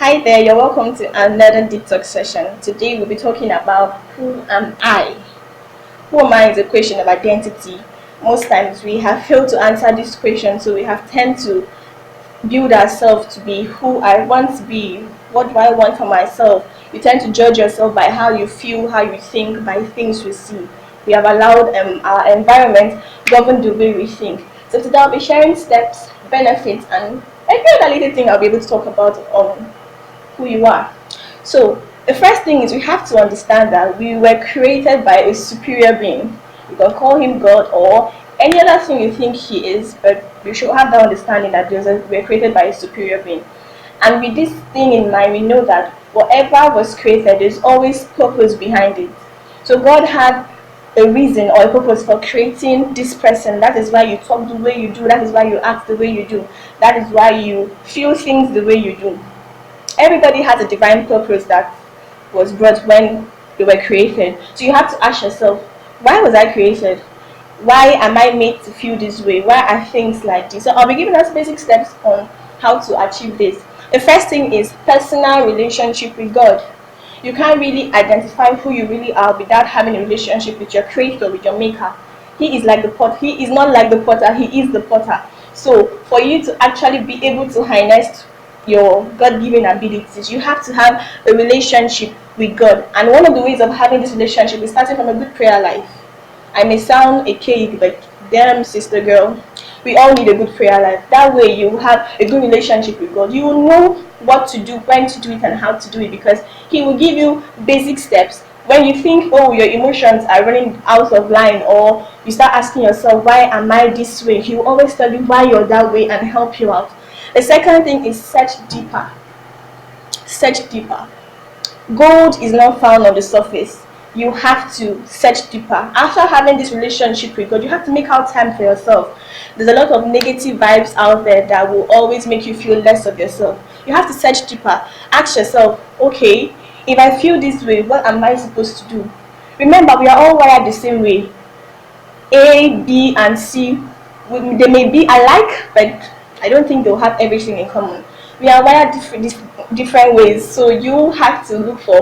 Hi there, you're welcome to another Deeptalk session. Today we'll be talking about who am I? Who am I is a question of identity. Most times we have failed to answer this question, so we have tend to build ourselves to be who I want to be. What do I want for myself? You tend to judge yourself by how you feel, how you think, by things we see. We have allowed our environment govern the way we think. So today I'll be sharing steps, benefits, and every other little thing I'll be able to talk about on who you are. So the first thing is we have to understand that we were created by a superior being. You can call him God or any other thing you think he is, but we should have that understanding that we're created by a superior being. And with this thing in mind, we know that whatever was created, there's always purpose behind it. So God had a reason or a purpose for creating this person. That is why you talk the way you do. That is why you act the way you do. That is why you feel things the way you do. Everybody has a divine purpose that was brought when they were created. So you have to ask yourself, why was I created? Why am I made to feel this way? Why are things like this? So I'll be giving us basic steps on how to achieve this. The first thing is personal relationship with God. You can't really identify who you really are without having a relationship with your creator, with your maker. He is like the pot. He is not like the potter. He is the potter. So for you to actually be able to harness your God-given abilities, you have to have a relationship with God. And one of the ways of having this relationship is starting from a good prayer life. I may sound a cake, like, damn sister girl, we all need a good prayer life. That way you have a good relationship with God. You will know what to do, when to do it, and how to do it, because he will give you basic steps. When you think, oh, your emotions are running out of line, or you start asking yourself, why am I this way, he will always tell you why you're that way and help you out. The second thing is search deeper. Search deeper. Gold is not found on the surface. You have to search deeper. After having this relationship with God, you have to make out time for yourself. There's a lot of negative vibes out there that will always make you feel less of yourself. You have to search deeper. Ask yourself, okay, if I feel this way, what am I supposed to do? Remember, we are all wired the same way. A, B, and C, they may be alike, but I don't think they'll have everything in common. We are wired different ways, so you have to look for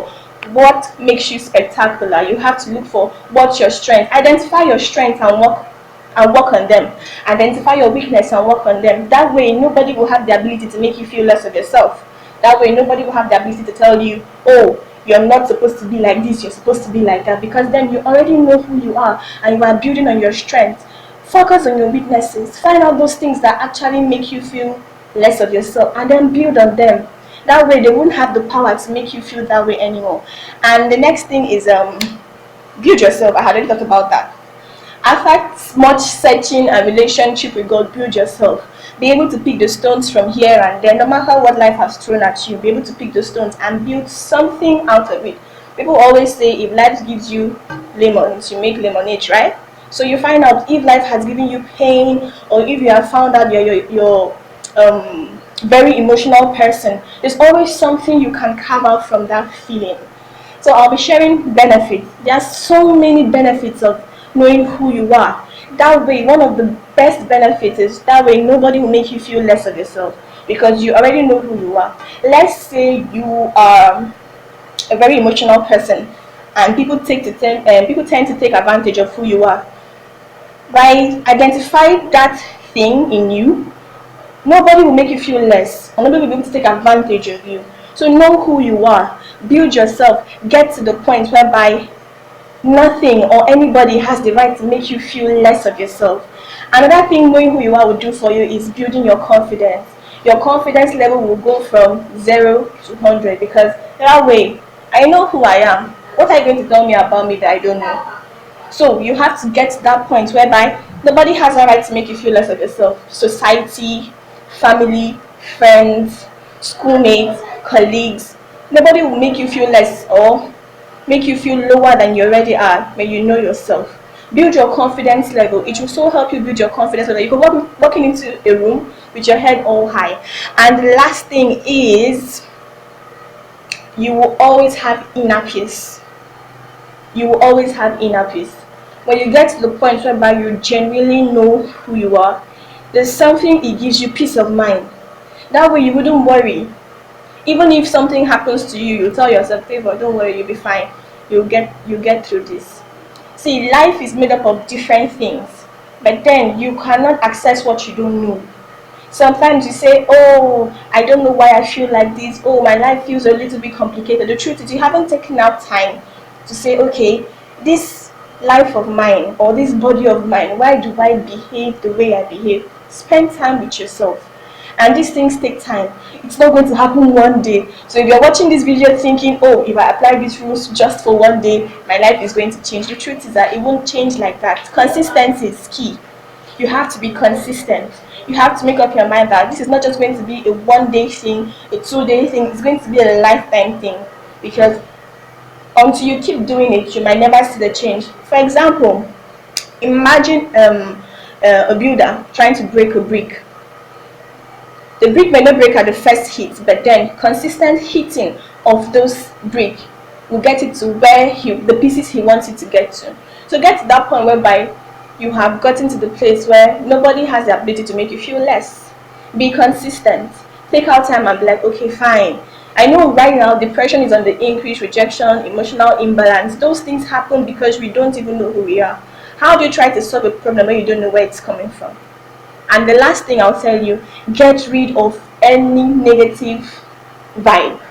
what makes you spectacular. You have to look for what's your strength. Identify your strengths and work on them. Identify your weakness and work on them. That way, nobody will have the ability to make you feel less of yourself. That way, nobody will have the ability to tell you, oh, you're not supposed to be like this, you're supposed to be like that, because then you already know who you are and you are building on your strength. Focus on your weaknesses. Find out those things that actually make you feel less of yourself and then build on them. That way they won't have the power to make you feel that way anymore. And the next thing is build yourself. I had already talked about that. After much searching and relationship with God, build yourself. Be able to pick the stones from here and there. No matter what life has thrown at you, be able to pick the stones and build something out of it. People always say if life gives you lemons, you make lemonade, right? So you find out if life has given you pain, or if you have found out you're very emotional person, there's always something you can carve out from that feeling. So I'll be sharing benefits. There are so many benefits of knowing who you are. That way, one of the best benefits is that way nobody will make you feel less of yourself because you already know who you are. Let's say you are a very emotional person and people tend to take advantage of who you are. By identifying that thing in you, nobody will make you feel less, or nobody will be able to take advantage of you. So know who you are, build yourself, get to the point whereby nothing or anybody has the right to make you feel less of yourself. Another thing knowing who you are will do for you is building your confidence. Your confidence level will go from 0 to 100 because that way, I know who I am. What are you going to tell me about me that I don't know? So you have to get to that point whereby nobody has a right to make you feel less of yourself. Society, family, friends, schoolmates, colleagues, nobody will make you feel less or make you feel lower than you already are when you know yourself. Build your confidence level. It will so help you build your confidence level. You can walking into a room with your head all high. And the last thing is you will always have inner peace. You will always have inner peace. When you get to the point whereby you genuinely know who you are, there's something, it gives you peace of mind. That way you wouldn't worry. Even if something happens to you, you tell yourself, Favour, don't worry, you'll be fine. You'll get through this. See, life is made up of different things, but then you cannot access what you don't know. Sometimes you say, oh, I don't know why I feel like this. Oh, my life feels a little bit complicated. The truth is, you haven't taken out time to say, okay, this life of mine or this body of mine, why do I behave the way I behave? Spend time with yourself. And these things take time. It's not going to happen one day. So if you're watching this video thinking, oh, if I apply these rules just for one day, my life is going to change. The truth is that it won't change like that. Consistency is key. You have to be consistent. You have to make up your mind that this is not just going to be a one-day thing, a two-day thing. It's going to be a lifetime thing, because until you keep doing it, you might never see the change. For example, imagine a builder trying to break a brick. The brick may not break at the first hit, but then consistent hitting of those brick will get it to where the pieces he wants it to get to. So get to that point whereby you have gotten to the place where nobody has the ability to make you feel less. Be consistent. Take out time and be like, okay, fine. I know right now depression is on the increase, rejection, emotional imbalance. Those things happen because we don't even know who we are. How do you try to solve a problem when you don't know where it's coming from? And the last thing I'll tell you, get rid of any negative vibe.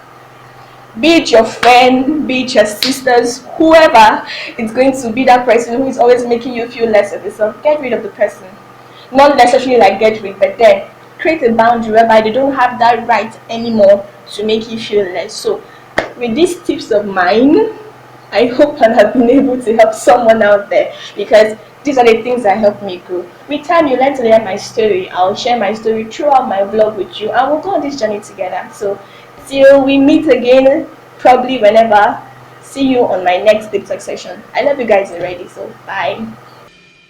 Be it your friend, be it your sisters, whoever, it's going to be that person who is always making you feel less of yourself. Get rid of the person. Not necessarily like get rid, but then create a boundary whereby they don't have that right anymore to make you feel less. So with these tips of mine, I hope I have been able to help someone out there, because these are the things that help me grow. With time, you learn to learn my story. I'll share my story throughout my vlog with you, and we'll go on this journey together. So till we meet again, probably whenever, see you on my next Deeptalk session. I love you guys already, so bye.